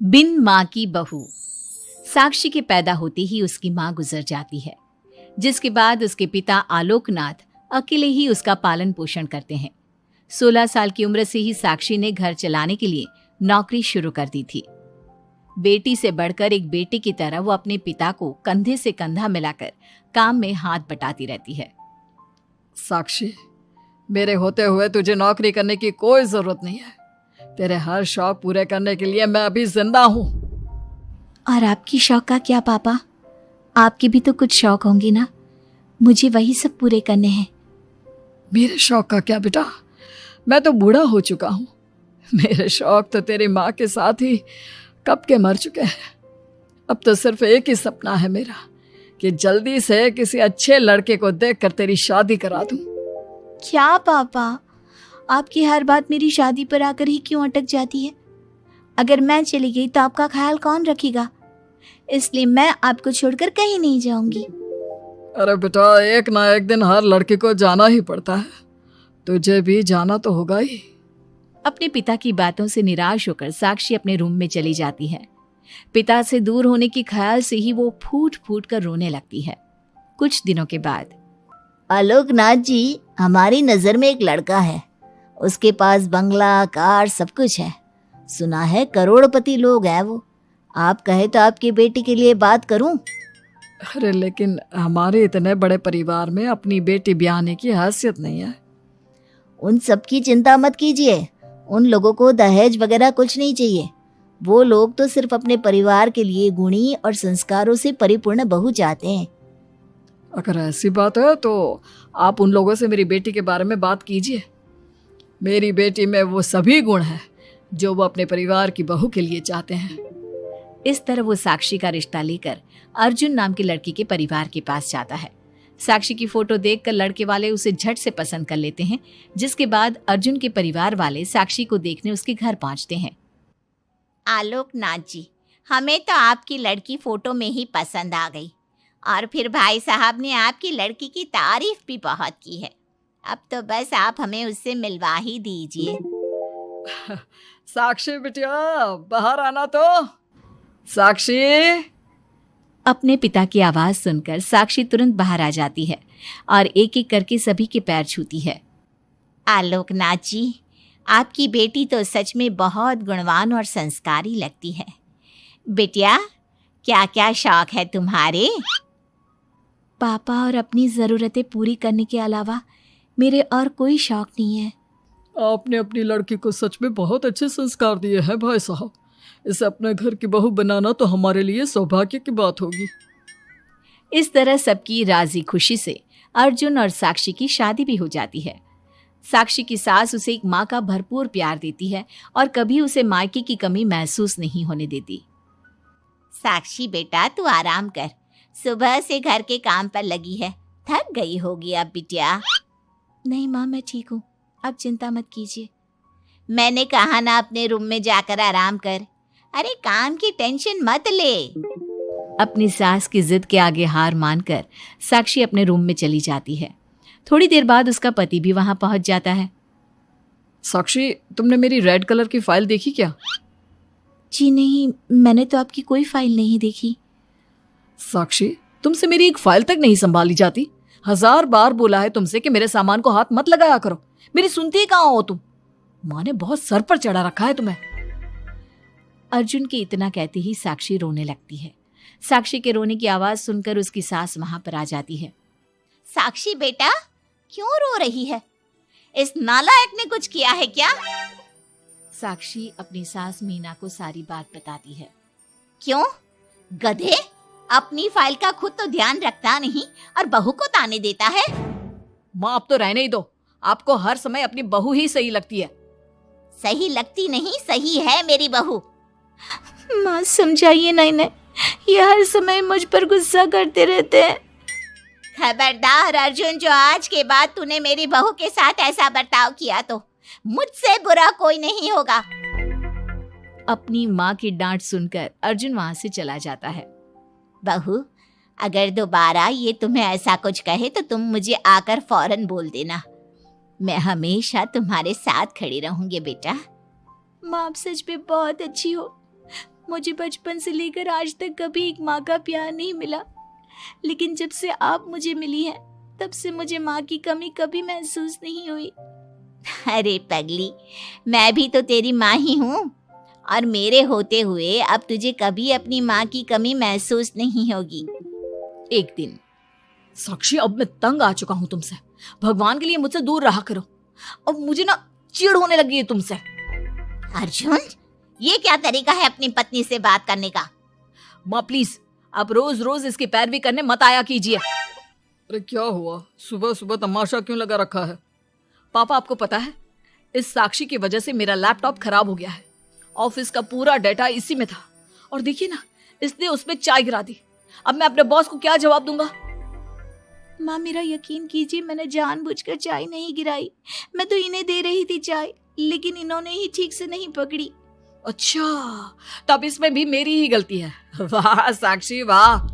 बिन माँ की बहू। साक्षी के पैदा होते ही उसकी माँ गुजर जाती है, जिसके बाद उसके पिता आलोकनाथ अकेले ही उसका पालन पोषण करते हैं। 16 साल की उम्र से ही साक्षी ने घर चलाने के लिए नौकरी शुरू कर दी थी। बेटी से बढ़कर एक बेटी की तरह वो अपने पिता को कंधे से कंधा मिलाकर काम में हाथ बटाती रहती है। साक्षी, मेरे होते हुए तुझे नौकरी करने की कोई जरूरत नहीं है। तेरे हर शौक पूरे करने के लिए मैं अभी जिंदा हूँ। और आपकी शौक का क्या पापा? आपके भी तो कुछ शौक होंगे ना, मुझे वही सब पूरे करने हैं। मेरे शौक का क्या बेटा, मैं तो बूढ़ा हो चुका हूँ। मेरे शौक तो तेरी माँ के साथ ही कब के मर चुके हैं। अब तो सिर्फ एक ही सपना है मेरा कि जल्दी से किसी अच्छे लड़के को देखकर तेरी शादी करा दूं। क्या पापा, आपकी हर बात मेरी शादी पर आकर ही क्यों अटक जाती है? अगर मैं चली गई तो आपका ख्याल कौन रखेगा? इसलिए मैं आपको छोड़कर कहीं नहीं जाऊंगी। अरे बेटा, एक ना एक दिन हर लड़के को जाना ही पड़ता है। तुझे भी जाना तो होगा ही। अपने पिता की बातों से निराश होकर साक्षी अपने रूम में चली जाती है। पिता से दूर होने के ख्याल से ही वो फूट फूट कर रोने लगती है। कुछ दिनों के बाद, आलोकनाथ जी, हमारी नजर में एक लड़का है। उसके पास बंगला, कार, सब कुछ है। सुना है करोड़पति लोग हैं वो। आप कहे तो आपकी बेटी के लिए बात करूं? अरे लेकिन हमारे इतने बड़े परिवार में अपनी बेटी ब्याहने की हैसियत नहीं है। उन सब की चिंता मत कीजिए। उन लोगों को दहेज वगैरह कुछ नहीं चाहिए। वो लोग तो सिर्फ अपने परिवार के लिए गुणी और संस्कारों से परिपूर्ण बहू चाहते हैं। अगर ऐसी बात है तो आप उन लोगों से मेरी बेटी के बारे में बात कीजिए। मेरी बेटी में वो सभी गुण हैं जो वो अपने परिवार की बहू के लिए चाहते हैं। इस तरह वो साक्षी का रिश्ता लेकर अर्जुन नाम के लड़की के परिवार के पास जाता है। साक्षी की फोटो देखकर लड़के वाले उसे झट से पसंद कर लेते हैं, जिसके बाद अर्जुन के परिवार वाले साक्षी को देखने उसके घर पहुंचते हैं। आलोकनाथ जी, हमें तो आपकी लड़की फोटो में ही पसंद आ गई, और फिर भाई साहब ने आपकी लड़की की तारीफ भी बहुत की है। अब तो बस आप हमें उससे मिलवा ही दीजिए। साक्षी बिटिया, बाहर आना तो। साक्षी। अपने पिता की आवाज सुनकर साक्षी तुरंत बाहर आ जाती है और एक एक करके सभी के पैर छूती है। आलोकनाथ जी, आपकी बेटी तो सच में बहुत गुणवान और संस्कारी लगती है। बिटिया, क्या क्या शौक है तुम्हारे? पापा, और अपनी ज़रूरतें पूरी करने के अलावा मेरे और कोई शौक नहीं है। आपने अपनी लड़की को सच में बहुत अच्छे संस्कार दिए हैं भाई साहब। इसे अपने घर की बहू बनाना तो हमारे लिए सौभाग्य की बात होगी। इस तरह सबकी राजी खुशी से अर्जुन और साक्षी की शादी भी हो जाती है। साक्षी की सास उसे एक माँ का भरपूर प्यार देती है और कभी उसे मायके की कमी महसूस नहीं होने देती। साक्षी बेटा, तू आराम कर। सुबह से घर के काम पर लगी है, थक गई होगी अब बिटिया। नहीं माँ, मैं ठीक हूँ, आप चिंता मत कीजिए। मैंने कहा ना, अपने रूम में जाकर आराम कर। अरे काम की टेंशन मत ले। अपनी सास की जिद के आगे हार मानकर साक्षी अपने रूम में चली जाती है। थोड़ी देर बाद उसका पति भी वहां पहुंच जाता है। साक्षी, तुमने मेरी रेड कलर की फाइल देखी क्या? जी नहीं, मैंने तो आपकी कोई फाइल नहीं देखी। साक्षी, तुमसे मेरी एक फाइल तक नहीं संभाली जाती। 1000 बार बोला है तुमसे कि मेरे सामान को हाथ मत लगाया करो। मेरी सुनती ही कहाँ हो तुम? माँ ने बहुत सर पर चढ़ा रखा है तुम्हें। अर्जुन के इतना कहते ही साक्षी रोने लगती है। साक्षी के रोने की आवाज सुनकर उसकी सास वहां पर आ जाती है। साक्षी बेटा, क्यों रो रही है? इस नालायक ने कुछ किया है क्या? साक्षी अपनी सास मीना को सारी बात बताती है। क्यों? गधे, अपनी फाइल का खुद तो ध्यान रखता नहीं और बहू को ताने देता है। माँ, अब तो रहने ही दो। आपको हर समय अपनी बहू ही सही लगती है। सही लगती नहीं, सही है मेरी बहू। माँ समझाइए ना इन्हें, ये हर समय मुझ पर गुस्सा करते रहते हैं। खबरदार अर्जुन, जो आज के बाद तूने मेरी बहू के साथ ऐसा बर्ताव किया तो मुझसे बुरा कोई नहीं होगा। अपनी माँ की डांट सुनकर अर्जुन वहां से चला जाता है। बहू, अगर दोबारा ये तुम्हें ऐसा कुछ कहे तो तुम मुझे आकर फौरन बोल देना। मैं हमेशा तुम्हारे साथ खड़ी रहूंगी बेटा। माँ, आप सच में बहुत अच्छी हो। मुझे बचपन से लेकर आज तक कभी एक माँ का प्यार नहीं मिला, लेकिन जब से आप मुझे मिली हैं तब से मुझे माँ की कमी कभी महसूस नहीं हुई। अरे पगली, मैं भी तो तेरी माँ ही हूँ, और मेरे होते हुए अब तुझे कभी अपनी माँ की कमी महसूस नहीं होगी। एक दिन, साक्षी अब मैं तंग आ चुका हूँ तुमसे। भगवान के लिए मुझसे दूर रहा करो। अब मुझे ना चिढ़ होने लगी है तुमसे। अर्जुन, ये क्या तरीका है अपनी पत्नी से बात करने का? माँ प्लीज, आप रोज रोज इसकी पैरवी करने मत आया कीजिए। अरे क्या हुआ, सुबह सुबह तमाशा क्यों लगा रखा है? पापा आपको पता है, इस साक्षी की वजह से मेरा लैपटॉप खराब हो गया है। ऑफिस का पूरा डाटा इसी में था, और देखिए ना, इसने उसमें चाय गिरा दी। अब मैं अपने बॉस को क्या जवाब दूंगा? माँ मेरा यकीन कीजिए, मैंने जानबूझकर चाय नहीं गिराई। मैं तो इन्हें दे रही थी चाय, लेकिन इन्होंने ही ठीक से नहीं पकड़ी। अच्छा, तब इसमें भी मेरी ही गलती है। वाह साक्षी वाह।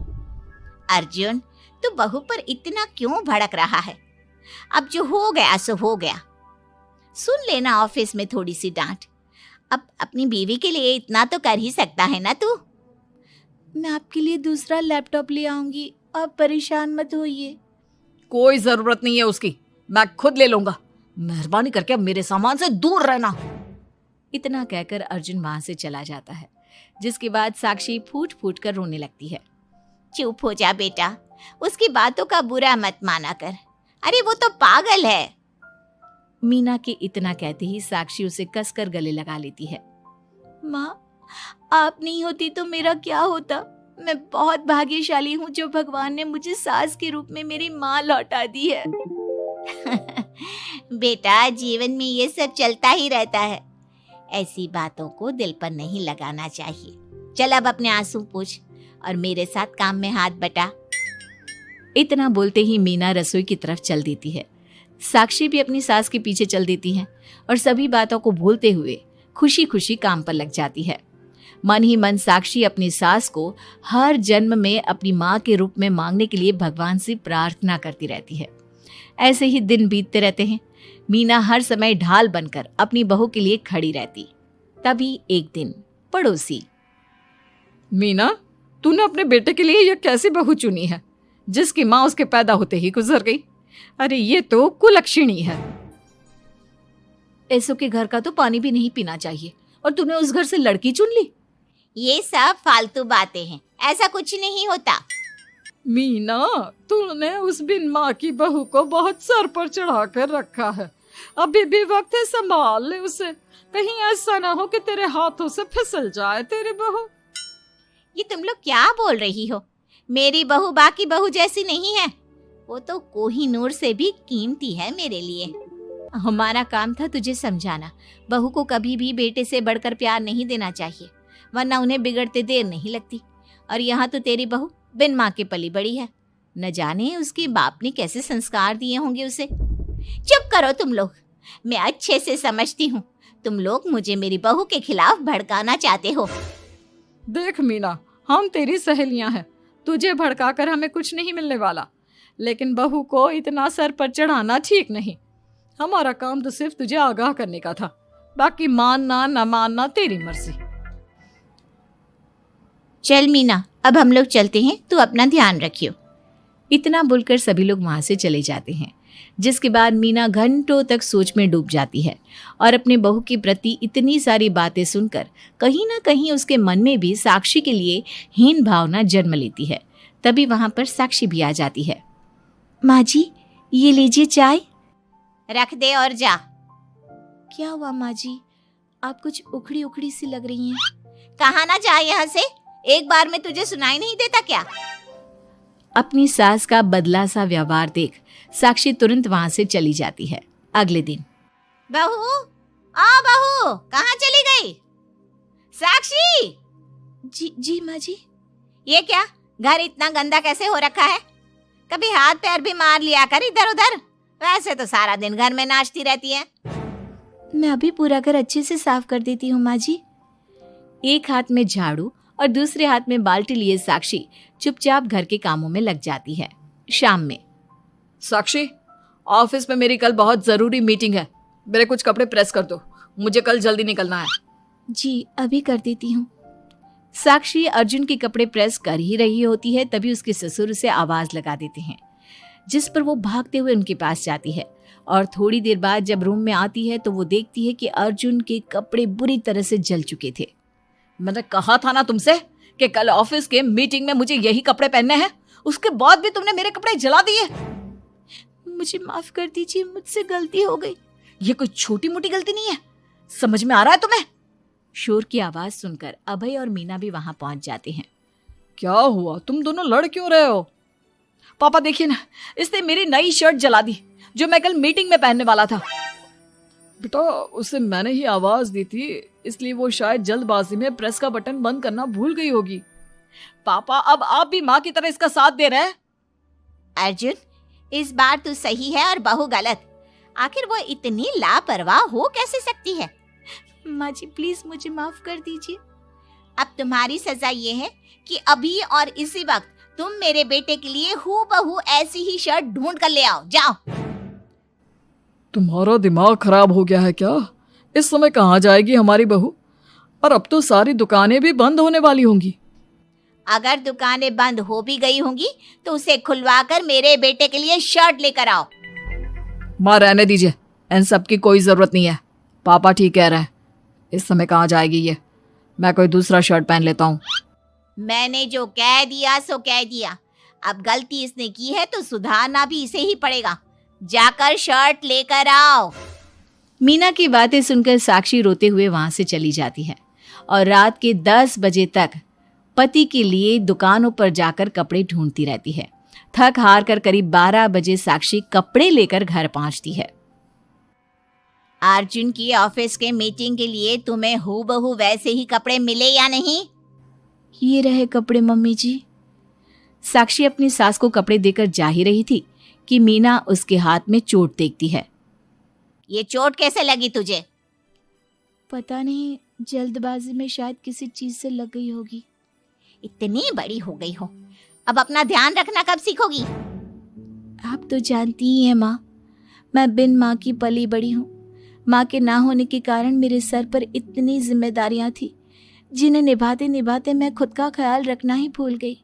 अर्जुन, तू बहू पर इतना क्यों भड़क रहा है? अब जो हो गया सो हो गया। सुन लेना ऑफिस में थोड़ी सी डांट। अब अपनी बीवी के लिए इतना तो कर ही सकता है ना तू। मैं आपके लिए दूसरा लैपटॉप ले आऊंगी, आप परेशान मत होइए। कोई जरूरत नहीं है उसकी, मैं खुद ले लूंगा। मेहरबानी करके अब मेरे सामान से दूर रहना। इतना कहकर अर्जुन वहां से चला जाता है, जिसके बाद साक्षी फूट फूट कर रोने लगती है। चुप हो जा बेटा, उसकी बातों का बुरा मत माना कर। अरे वो तो पागल है। मीना के इतना कहते ही साक्षी उसे कसकर गले लगा लेती है। माँ, आप नहीं होती तो मेरा क्या होता? मैं बहुत भाग्यशाली हूँ जो भगवान ने मुझे सास के रूप में मेरी माँ लौटा दी है। बेटा, जीवन में ये सब चलता ही रहता है, ऐसी बातों को दिल पर नहीं लगाना चाहिए। चल अब अपने आंसू पोंछ और मेरे साथ काम में हाथ बटा। इतना बोलते ही मीना रसोई की तरफ चल देती है। साक्षी भी अपनी सास के पीछे चल देती है और सभी बातों को भूलते हुए खुशी खुशी काम पर लग जाती है। मन ही मन साक्षी अपनी सास को हर जन्म में अपनी माँ के रूप में मांगने के लिए भगवान से प्रार्थना करती रहती है। ऐसे ही दिन बीतते रहते हैं। मीना हर समय ढाल बनकर अपनी बहू के लिए खड़ी रहती। तभी एक दिन पड़ोसी, मीना, तूने अपने बेटे के लिए यह कैसी बहू चुनी है जिसकी माँ उसके पैदा होते ही गुजर गई? अरे ये तो कुलक्षणी है। ऐसों के घर का तो पानी भी नहीं पीना चाहिए, और तूने उस घर से लड़की चुन ली। ये सब फालतू बातें हैं, ऐसा कुछ नहीं होता। मीना, तूने उस बिन माँ की बहू को बहुत सर पर चढ़ा कर रखा है। अभी भी वक्त है, संभाल ले उसे। कहीं ऐसा ना हो कि तेरे हाथों से फिसल जाए तेरी बहू। ये तुम लोग क्या बोल रही हो? मेरी बहू बाकी बहू जैसी नहीं है, वो तो कोहिनूर से भी कीमती है मेरे लिए। हमारा काम था तुझे समझाना। बहू को कभी भी बेटे से बढ़कर प्यार नहीं देना चाहिए, वरना उन्हें बिगड़ते देर नहीं लगती। और यहाँ तो तेरी बहू बिन माँ के पली बड़ी है। न जाने उसके बाप ने कैसे संस्कार दिए होंगे उसे। चुप करो तुम लोग, मैं अच्छे से समझती हूँ तुम लोग मुझे मेरी बहू के खिलाफ भड़काना चाहते हो। देख मीना, हम तेरी सहेलियां हैं, तुझे भड़काकर हमें कुछ नहीं मिलने वाला, लेकिन बहू को इतना सर पर चढ़ाना ठीक नहीं। हमारा काम तो सिर्फ तुझे आगाह करने का था, बाकी मानना न मानना तेरी मर्जी। चल मीना, अब हम लोग चलते हैं, तू अपना ध्यान रखियो। इतना बोलकर सभी लोग वहां से चले जाते हैं, जिसके बाद मीना घंटों तक सोच में डूब जाती है और अपने बहू के प्रति इतनी सारी बातें सुनकर कहीं ना कहीं उसके मन में भी साक्षी के लिए हीन भावना जन्म लेती है। तभी वहां पर साक्षी भी आ जाती है। माँ जी, ये लीजिए चाय। रख दे और जा। क्या हुआ माँ जी, आप कुछ उखड़ी उखड़ी सी लग रही हैं। कहाँ ना जा यहाँ से, एक बार में तुझे सुनाई नहीं देता क्या? अपनी सास का बदला सा व्यवहार देख साक्षी तुरंत वहां से चली जाती है। अगले दिन, बहू, बहू कहाँ चली गई? साक्षी! जी माँ जी। ये क्या, घर इतना गंदा कैसे हो रखा है? कभी हाथ पैर भी मार लिया कर इधर उधर, वैसे तो सारा दिन घर में नाचती रहती है। मैं अभी पूरा घर अच्छे से साफ कर देती हूँ माँ जी। एक हाथ में झाड़ू और दूसरे हाथ में बाल्टी लिए साक्षी चुपचाप घर के कामों में लग जाती है। शाम में, साक्षी, ऑफिस में मेरी कल बहुत जरूरी मीटिंग है, मेरे कुछ कपड़े प्रेस कर दो, मुझे कल जल्दी निकलना है। जी अभी कर देती हूँ। साक्षी अर्जुन के कपड़े प्रेस कर ही रही होती है, तभी उसके ससुर उसे आवाज लगा देते हैं, जिस पर वो भागते हुए उनके पास जाती है। और थोड़ी देर बाद जब रूम में आती है तो वो देखती है कि अर्जुन के कपड़े बुरी तरह से जल चुके थे। मैंने कहा था ना तुमसे कि कल ऑफिस के मीटिंग में मुझे यही कपड़े पहनने हैं, उसके बाद भी तुमने मेरे कपड़े जला दिए। मुझे माफ कर दीजिए, मुझसे गलती हो गई। ये कोई छोटी मोटी गलती नहीं है, समझ में आ रहा है तुम्हें? शोर की आवाज सुनकर अभय और मीना भी वहां पहुंच जाते हैं। क्या हुआ, तुम दोनों लड़ क्यों रहे हो? पापा देखिए ना, इसने मेरी नई शर्ट जला दी जो मैं कल मीटिंग में पहनने वाला था। बेटा उसे मैंने ही आवाज दी थी, इसलिए वो शायद जल्दबाजी में प्रेस का बटन बंद करना भूल गई होगी। पापा अब आप भी माँ की तरह इसका साथ दे रहे हैं। अर्जुन, इस बार तू सही है और बहू गलत। आखिर वो इतनी लापरवाह हो कैसे सकती है? माँ जी प्लीज मुझे माफ कर दीजिए। अब तुम्हारी सजा ये है कि अभी और इसी वक्त तुम मेरे बेटे के लिए हूबहू ऐसी ही शर्ट ढूंढ कर ले आओ। जाओ। तुम्हारा दिमाग खराब हो गया है क्या? इस समय कहाँ जाएगी हमारी बहू? और अब तो सारी दुकानें भी बंद होने वाली होंगी। अगर दुकानें बंद हो भी गई होंगी तो उसे खुलवा कर मेरे बेटे के लिए शर्ट लेकर आओ। माँ रहने दीजिए, इन सब की कोई जरूरत नहीं है। पापा ठीक कह रहे हैं, इस समय कहाँ जाएगी ये? मैं कोई दूसरा शर्ट पहन लेता हूँ। मैंने जो कह दिया सो कह दिया। अब गलती इसने की है तो सुधारना भी इसे ही पड़ेगा। जाकर शर्ट लेकर आओ। मीना की बातें सुनकर साक्षी रोते हुए वहां से चली जाती है और रात के 10 बजे तक पति के लिए दुकानों पर जाकर कपड़े ढूंढती रहती है। थक हार कर करीब 12 बजे साक्षी कपड़े लेकर घर पहुंचती है। अर्जुन की ऑफिस के मीटिंग के लिए तुम्हें हूबहू वैसे ही कपड़े मिले या नहीं? ये रहे कपड़े मम्मी जी। साक्षी अपनी सास को कपड़े देकर जा ही रही थी कि मीना उसके हाथ में चोट देखती है। ये चोट कैसे लगी तुझे? पता नहीं, जल्दबाजी में शायद किसी चीज से लग गई होगी। इतनी बड़ी हो गई हो, अब अपना ध्यान रखना कब सीखोगी? आप तो जानती ही हैं माँ, मैं बिन माँ की पली बड़ी हूँ। माँ के ना होने के कारण मेरे सर पर इतनी जिम्मेदारियां थी जिन्हें निभाते निभाते मैं खुद का ख्याल रखना ही भूल गई।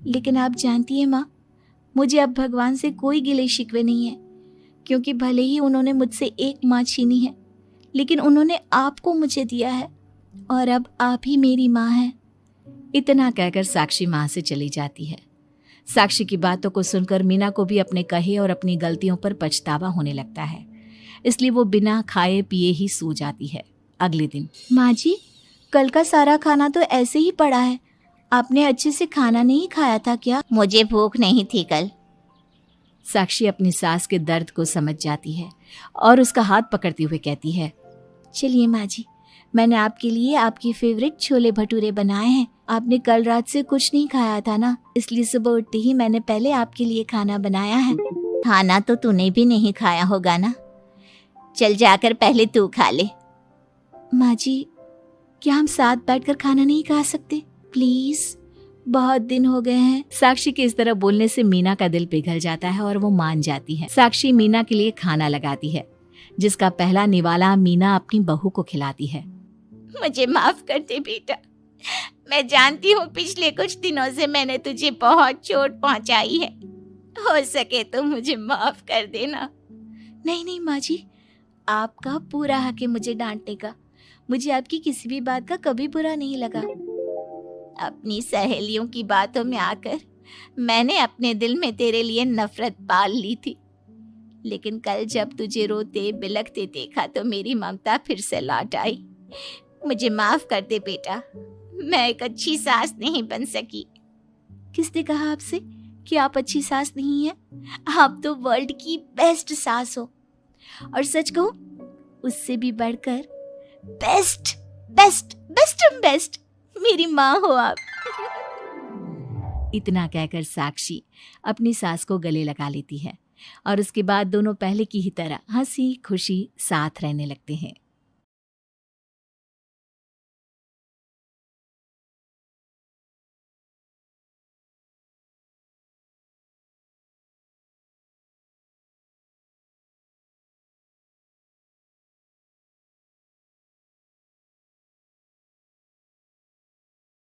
लेकिन आप जानती हैं माँ, मुझे अब भगवान से कोई गिले शिकवे नहीं है, क्योंकि भले ही उन्होंने मुझसे एक माँ छीनी है, लेकिन उन्होंने आपको मुझे दिया है और अब आप ही मेरी माँ हैं। इतना कहकर साक्षी माँ से चली जाती है। साक्षी की बातों को सुनकर मीना को भी अपने कहे और अपनी गलतियों पर पछतावा होने लगता है, इसलिए वो बिना खाए पिए ही सो जाती है। अगले दिन, माँ जी कल का सारा खाना तो ऐसे ही पड़ा है, आपने अच्छे से खाना नहीं खाया था क्या? मुझे भूख नहीं थी कल। साक्षी अपनी सास के दर्द को समझ जाती है और उसका हाथ पकड़ते हुए कहती है, चलिए माँ जी, मैंने आपके लिए आपकी फेवरेट छोले भटूरे बनाए हैं। आपने कल रात से कुछ नहीं खाया था ना, इसलिए सुबह उठते ही मैंने पहले आपके लिए खाना बनाया है। खाना तो तूने भी नहीं खाया होगा ना, चल जाकर पहले तू खा ले। माँ जी क्या हम साथ बैठकर खाना नहीं खा सकते प्लीज? बहुत दिन हो गए हैं। साक्षी के इस तरह बोलने से मीना का दिल पिघल जाता है और वो मान जाती है। साक्षी मीना के लिए खाना लगाती है, जिसका पहला निवाला मीना अपनी बहू को खिलाती है। मुझे माफ कर दे बेटा, मैं जानती हूँ पिछले कुछ दिनों से मैंने तुझे बहुत चोट पहुँचाई है, हो सके तो मुझे माफ कर देना। नहीं नहीं माँ जी, आपका पूरा हक है मुझे डांटने का। मुझे आपकी किसी भी बात का कभी बुरा नहीं लगा। अपनी सहेलियों की बातों में आकर मैंने अपने दिल में तेरे लिए नफरत पाल ली थी, लेकिन कल जब तुझे रोते बिलखते देखा तो मेरी ममता फिर से लौट आई। मुझे माफ कर दे बेटा, मैं एक अच्छी सास नहीं बन सकी। किसने कहा आपसे कि आप अच्छी सास नहीं हैं? आप तो वर्ल्ड की बेस्ट सास हो, और सच कहूं उससे भी बढ़कर बेस्ट बेस्ट बेस्ट बेस्ट मेरी माँ हो आप। इतना कहकर साक्षी अपनी सास को गले लगा लेती है और उसके बाद दोनों पहले की ही तरह हंसी खुशी साथ रहने लगते हैं।